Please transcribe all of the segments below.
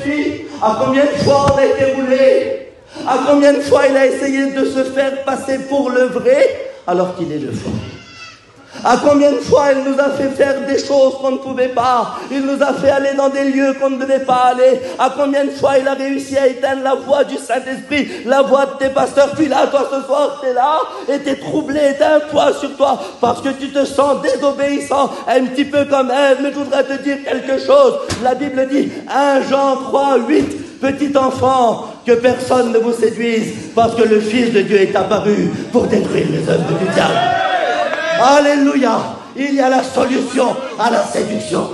Saint-Esprit? À combien de fois on a été roulé? À combien de fois il a essayé de se faire passer pour le vrai alors qu'il est le faux? À combien de fois il nous a fait faire des choses qu'on ne pouvait pas? Il nous a fait aller dans des lieux qu'on ne devait pas aller. À combien de fois il a réussi à éteindre la voix du Saint-Esprit, la voix de tes pasteurs? Puis là, toi ce soir, t'es là et t'es troublé, t'as un poids sur toi parce que tu te sens désobéissant, un petit peu comme Ève. Mais je voudrais te dire quelque chose. La Bible dit, 1 Jean 3, 8, petit enfant, que personne ne vous séduise parce que le Fils de Dieu est apparu pour détruire les œuvres du diable. Alléluia, il y a la solution à la séduction.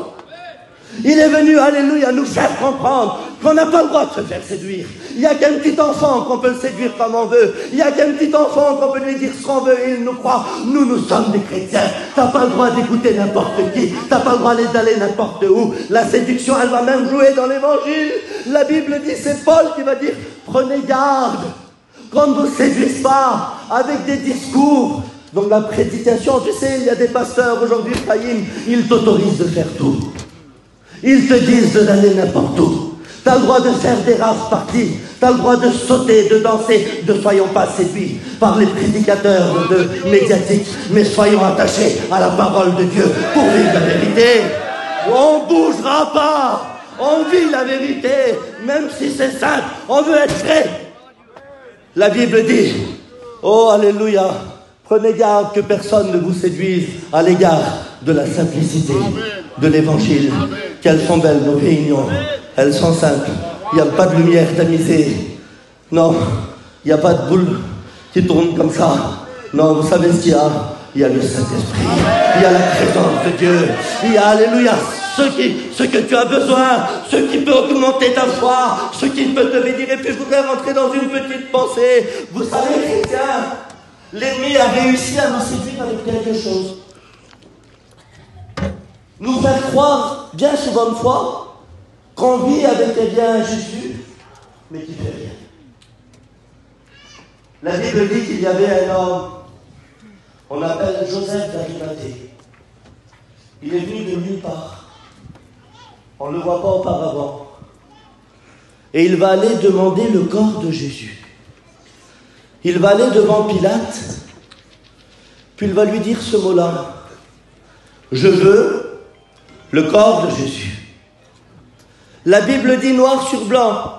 Il est venu, alléluia, nous faire comprendre qu'on n'a pas le droit de se faire séduire. Il n'y a qu'un petit enfant qu'on peut le séduire comme on veut. Il n'y a qu'un petit enfant qu'on peut lui dire ce qu'on veut et il nous croit. Nous sommes des chrétiens. T'as pas le droit d'écouter n'importe qui. T'as pas le droit d'aller n'importe où. La séduction, elle va même jouer dans l'évangile. La Bible dit, c'est Paul qui va dire, prenez garde qu'on ne vous séduise pas avec des discours. Donc la prédication, tu sais, il y a des pasteurs aujourd'hui, Faïm, ils t'autorisent de faire tout. Ils te disent d'aller n'importe où. Tu as le droit de faire des raves parties. Tu as le droit de sauter, de danser. Ne soyons pas séduits par les prédicateurs médiatiques, mais soyons attachés à la parole de Dieu pour vivre la vérité. On ne bougera pas. On vit la vérité, même si c'est simple. On veut être vrai. La Bible dit, oh alléluia, prenez garde que personne ne vous séduise à l'égard de la simplicité de l'évangile. Quelles sont belles nos réunions. Elles sont simples. Il n'y a pas de lumière tamisée. Non, il n'y a pas de boule qui tourne comme ça. Non, vous savez ce qu'il y a? Il y a le Saint-Esprit. Il y a la présence de Dieu. Il y a, alléluia, ce que tu as besoin, ce qui peut augmenter ta foi, ce qui peut te bénir. Et puis je voudrais rentrer dans une petite pensée. Vous savez, chrétiens, l'ennemi a réussi à nous séduire avec quelque chose. Nous faire croire, bien souvent de fois, qu'on vit avec un Jésus, mais qui fait rien. La Bible dit qu'il y avait un homme, on appelle Joseph d'Arimathée. Il est venu de nulle part. On ne le voit pas auparavant. Et il va aller demander le corps de Jésus. Il va aller devant Pilate, puis il va lui dire ce mot-là. Je veux le corps de Jésus. La Bible dit noir sur blanc,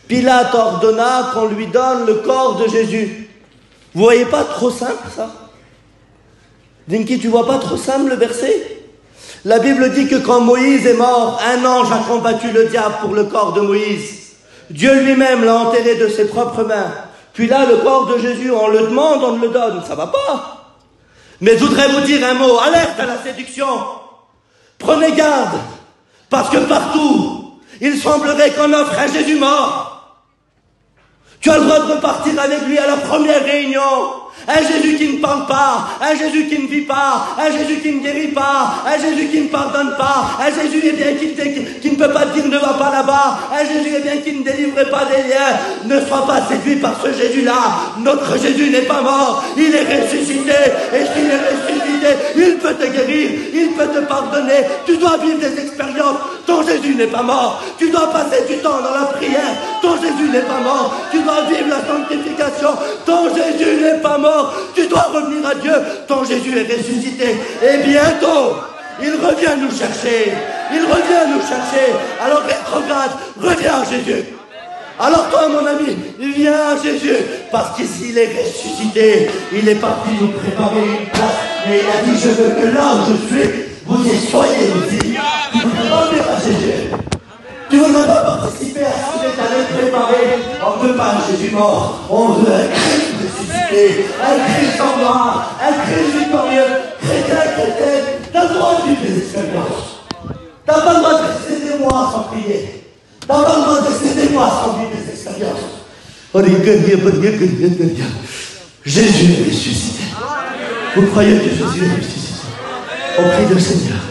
Pilate ordonna qu'on lui donne le corps de Jésus. Vous voyez pas trop simple ça? Dinky, tu vois pas trop simple le verset? La Bible dit que quand Moïse est mort, un ange a combattu le diable pour le corps de Moïse. Dieu lui-même l'a enterré de ses propres mains. Puis là, le corps de Jésus, on le demande, on le donne. Ça va pas. Mais je voudrais vous dire un mot. Alerte à la séduction. Prenez garde. Parce que partout, il semblerait qu'on offre un Jésus mort. Tu as le droit de repartir avec lui à la première réunion. Un Jésus qui ne parle pas, un Jésus qui ne vit pas, un Jésus qui ne guérit pas, un Jésus qui ne pardonne pas, un Jésus eh bien, qui ne peut pas dire ne va pas là-bas, un Jésus eh bien, qui ne délivre pas des liens. Ne sois pas séduit par ce Jésus-là. Notre Jésus n'est pas mort, il est ressuscité. Et s'il est ressuscité, il peut te guérir, il peut te pardonner. Tu dois vivre des expériences. Ton Jésus n'est pas mort. Tu dois passer du temps dans la prière. Ton Jésus n'est pas mort. Tu dois vivre la sanctification. Ton Jésus n'est pas mort. Tu dois revenir à Dieu. Ton Jésus est ressuscité. Et bientôt, il revient nous chercher. Il revient nous chercher. Alors rétrograde, reviens à Jésus. Alors toi, mon ami, viens à Jésus. Parce qu'ici, il est ressuscité. Il est parti nous préparer une place. Mais il a dit, je veux que là où je suis, vous y soyez aussi. Revenez à Jésus. Tu ne veux pas participer à ce qui est allé préparer. On ne veut pas un Jésus mort. On veut un Christ ressuscité, un Christ en gloire, un Christ victorieux. Chrétien, t'as le droit de vivre des expériences. T'as pas le droit de rester des mois sans prier. T'as pas le droit de rester des mois sans vivre des expériences. Jésus est ressuscité. Vous croyez que Jésus est ressuscité? On prie le Seigneur.